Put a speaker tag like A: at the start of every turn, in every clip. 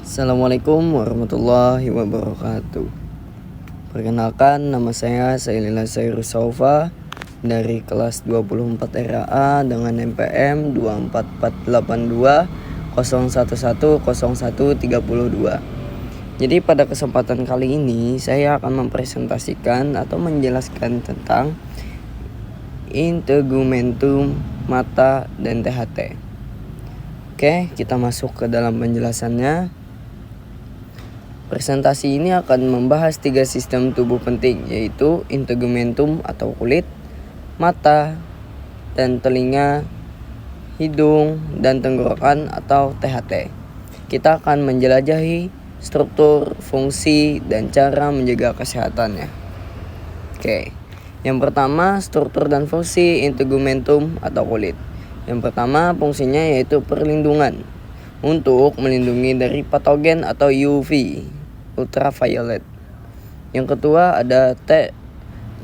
A: Assalamualaikum warahmatullahi wabarakatuh. Perkenalkan, nama saya Sailila Sairus Saufa dari kelas 24 RAA dengan NPM 2448201100132. Jadi pada kesempatan kali ini saya akan mempresentasikan atau menjelaskan tentang integumentum, mata, dan THT. Oke, kita masuk ke dalam penjelasannya. Presentasi ini akan membahas 3 sistem tubuh penting, yaitu integumentum atau kulit, mata dan telinga, hidung dan tenggorokan atau THT. Kita akan menjelajahi struktur, fungsi, dan cara menjaga kesehatannya. Oke, yang pertama struktur dan fungsi integumentum atau kulit. Yang pertama fungsinya yaitu perlindungan untuk melindungi dari patogen atau UV ultraviolet. Yang kedua ada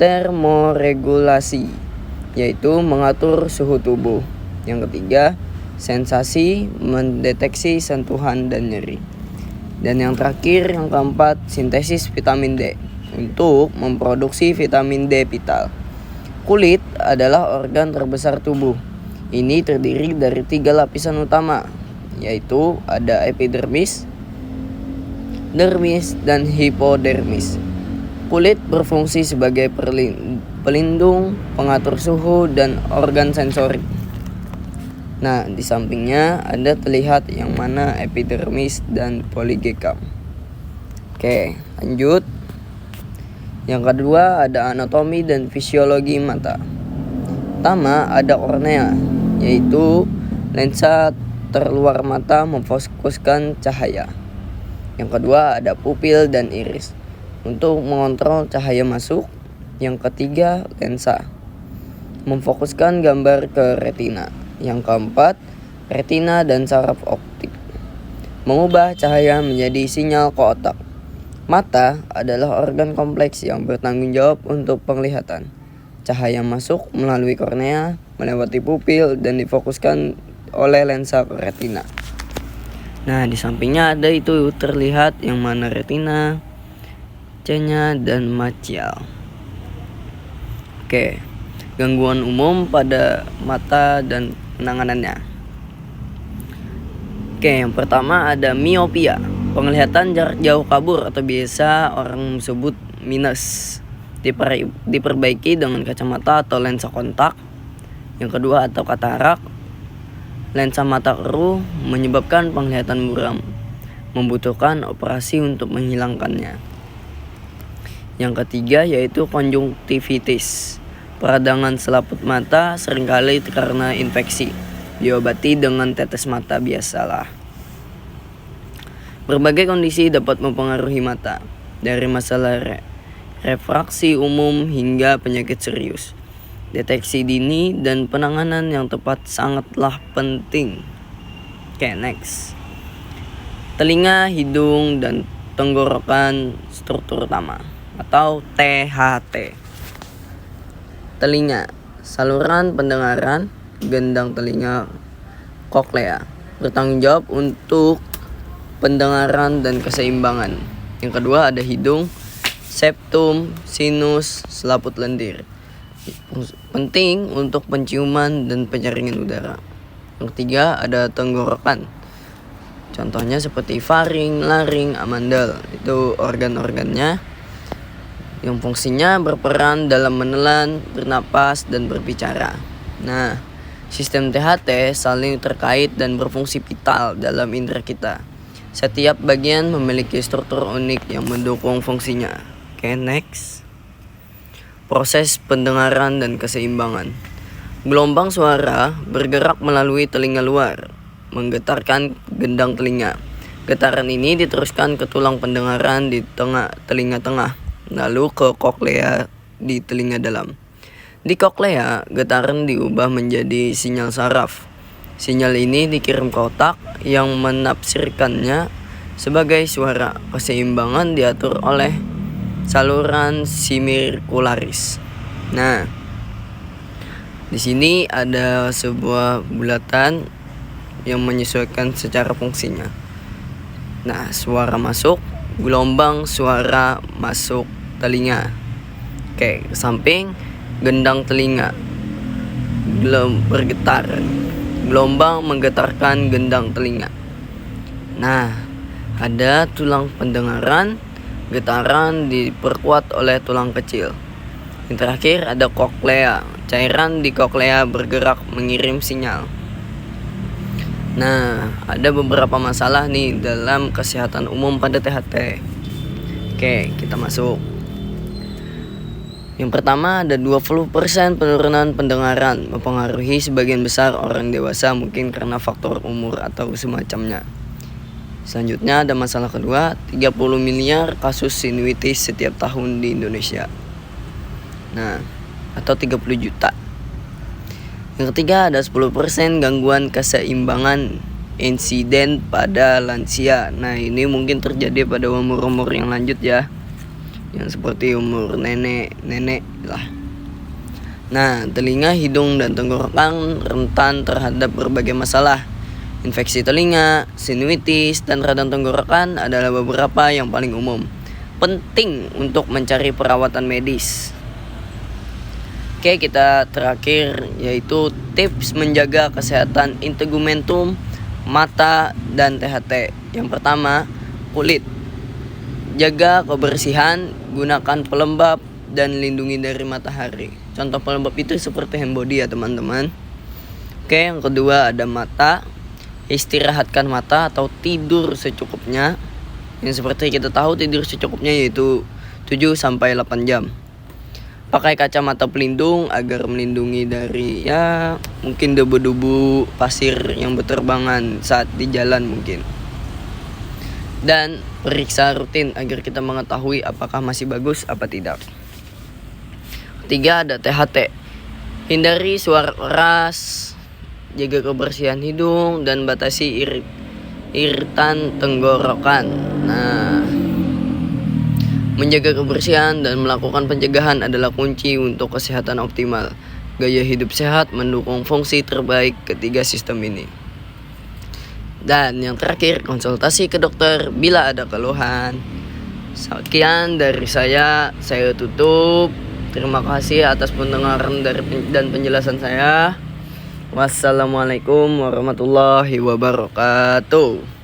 A: termoregulasi, yaitu mengatur suhu tubuh. Yang ketiga sensasi, mendeteksi sentuhan dan nyeri. Dan yang terakhir, yang keempat, sintesis vitamin D untuk memproduksi vitamin D vital. Kulit adalah organ terbesar tubuh. Ini terdiri dari 3 lapisan utama, yaitu ada epidermis, dermis, dan hipodermis. Kulit berfungsi sebagai pelindung, pengatur suhu, dan organ sensorik. Nah, di sampingnya ada terlihat yang mana epidermis dan polygecam. Oke, lanjut. Yang kedua ada anatomi dan fisiologi mata. Pertama ada kornea, yaitu lensa terluar mata memfokuskan cahaya. Yang kedua ada pupil dan iris untuk mengontrol cahaya masuk. Yang ketiga lensa memfokuskan gambar ke retina. Yang keempat retina dan saraf optik mengubah cahaya menjadi sinyal ke otak. Mata adalah organ kompleks yang bertanggung jawab untuk penglihatan. Cahaya masuk melalui kornea, melewati pupil, dan difokuskan oleh lensa ke retina. Nah, di sampingnya ada itu terlihat yang mana retina, cenya, dan macial. Oke, gangguan umum pada mata dan penanganannya. Oke, yang pertama ada miopia, penglihatan jarak jauh kabur atau biasa orang sebut minus. Diperbaiki dengan kacamata atau lensa kontak. Yang kedua atau katarak, lensa mata keruh menyebabkan penglihatan buram, membutuhkan operasi untuk menghilangkannya. Yang ketiga yaitu konjungtivitis, peradangan selaput mata seringkali karena infeksi, diobati dengan tetes mata biasalah. Berbagai kondisi dapat mempengaruhi mata, dari masalah refraksi umum hingga penyakit serius. Deteksi dini dan penanganan yang tepat sangatlah penting. Oke, next. Telinga, hidung, dan tenggorokan struktur utama atau THT. Telinga, saluran pendengaran, gendang telinga, koklea, bertanggung jawab untuk pendengaran dan keseimbangan. Yang kedua ada hidung, septum, sinus, selaput lendir, penting untuk penciuman dan penyaringan udara. Yang ketiga ada tenggorokan, contohnya seperti faring, laring, amandel. Itu organ-organnya yang fungsinya berperan dalam menelan, bernapas, dan berbicara. Nah, sistem THT saling terkait dan berfungsi vital dalam indera kita. Setiap bagian memiliki struktur unik yang mendukung fungsinya. Oke, next. Proses pendengaran dan keseimbangan. Gelombang suara bergerak melalui telinga luar, menggetarkan gendang telinga. Getaran ini diteruskan ke tulang pendengaran di tengah telinga tengah, lalu ke koklea di telinga dalam. Di koklea, getaran diubah menjadi sinyal saraf. Sinyal ini dikirim ke otak yang menafsirkannya sebagai suara. Keseimbangan diatur oleh saluran sirkularis. Nah, di sini ada sebuah bulatan yang menyesuaikan secara fungsinya. Nah, suara masuk, gelombang suara masuk telinga. Oke, ke samping, gendang telinga, bergetar. Gelombang menggetarkan gendang telinga. Nah, ada tulang pendengaran, getaran diperkuat oleh tulang kecil. Yang terakhir ada koklea, cairan di koklea bergerak mengirim sinyal. Nah, ada beberapa masalah nih dalam kesehatan umum pada THT. Oke, kita masuk. Yang pertama ada 20% penurunan pendengaran, mempengaruhi sebagian besar orang dewasa mungkin karena faktor umur atau semacamnya. Selanjutnya ada masalah kedua, 30 miliar kasus sinusitis setiap tahun di Indonesia. Nah, atau 30 juta. Yang ketiga ada 10% gangguan keseimbangan insiden pada lansia. Nah, ini mungkin terjadi pada umur-umur yang lanjut ya. Yang seperti umur nenek lah. Nah, telinga, hidung, dan tenggorokan rentan terhadap berbagai masalah. Infeksi telinga, sinusitis, dan radang tenggorokan adalah beberapa yang paling umum. Penting untuk mencari perawatan medis. Oke, kita terakhir yaitu tips menjaga kesehatan integumentum, mata, dan THT. Yang pertama, kulit. Jaga kebersihan, gunakan pelembab, dan lindungi dari matahari. Contoh pelembab itu seperti hand body ya teman-teman. Oke, yang kedua ada mata. Istirahatkan mata atau tidur secukupnya. Yang seperti kita tahu tidur secukupnya yaitu 7-8 jam. Pakai kacamata pelindung agar melindungi dari mungkin debu-debu pasir yang berterbangan saat di jalan mungkin. Dan periksa rutin agar kita mengetahui apakah masih bagus apa tidak. Ketiga ada THT. Hindari suara keras, jaga kebersihan hidung, dan batasi iritan tenggorokan. Nah, menjaga kebersihan dan melakukan pencegahan adalah kunci untuk kesehatan optimal. Gaya hidup sehat mendukung fungsi terbaik ketiga sistem ini. Dan yang terakhir, konsultasi ke dokter bila ada keluhan. Sekian dari saya tutup. Terima kasih atas pendengaran dan penjelasan saya. Wassalamualaikum warahmatullahi wabarakatuh.